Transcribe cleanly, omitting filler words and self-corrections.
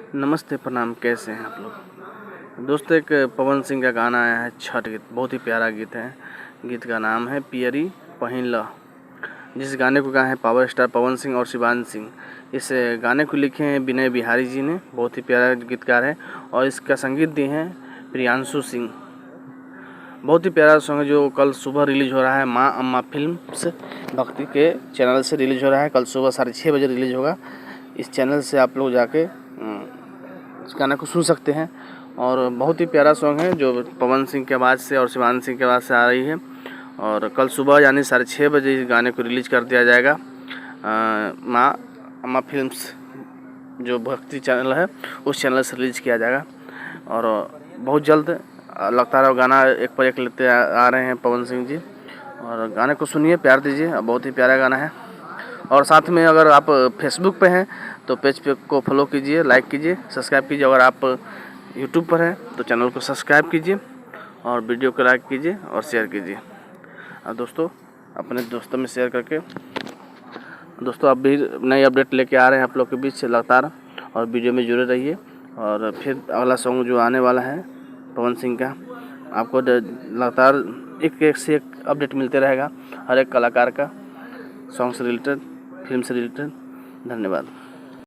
नमस्ते, प्रणाम। कैसे हैं आप लोग दोस्तों? एक पवन सिंह का गाना आया है छठ गीत, बहुत ही प्यारा गीत है। गीत का नाम है पियरी पहिन ल। जिस गाने को गाए हैं पावर स्टार पवन सिंह और शिवान सिंह। इस गाने को लिखे हैं विनय बिहारी जी ने, बहुत ही प्यारा गीतकार है। और इसका संगीत दिए हैं प्रियांशु सिंह। बहुत ही प्यारा सॉन्ग है जो कल सुबह रिलीज़ हो रहा है। माँ अम्मा फिल्म्स भक्ति के चैनल से रिलीज़ हो रहा है। कल सुबह 6:30 बजे रिलीज़ होगा। इस चैनल से आप लोग जाके इस गाने को सुन सकते हैं। और बहुत ही प्यारा सॉन्ग है जो पवन सिंह के आवाज़ से और शिवान सिंह के आवाज़ से आ रही है। और कल सुबह यानी 6:30 बजे इस गाने को रिलीज़ कर दिया जाएगा। माँ अम्मा फिल्म्स जो भक्ति चैनल है उस चैनल से रिलीज़ किया जाएगा। और बहुत जल्द लगातार गाना एक पर एक लेते आ रहे हैं पवन सिंह जी। और गाने को सुनिए, प्यार दीजिए। बहुत ही प्यारा गाना है। और साथ में अगर आप फेसबुक पे हैं तो पेज पे को फॉलो कीजिए, लाइक कीजिए, सब्सक्राइब कीजिए। अगर आप यूट्यूब पर हैं तो चैनल को सब्सक्राइब कीजिए और वीडियो को लाइक कीजिए और शेयर कीजिए। और दोस्तों अपने दोस्तों में शेयर करके दोस्तों अब भी नई अपडेट लेके आ रहे हैं आप लोग के बीच लगातार। और वीडियो में जुड़े रहिए। और फिर अगला सॉन्ग जो आने वाला है पवन सिंह का, आपको लगातार एक से एक अपडेट मिलते रहेगा हर एक कलाकार का, सॉन्ग से रिलेटेड, फिल्म से रिलेटेड। धन्यवाद।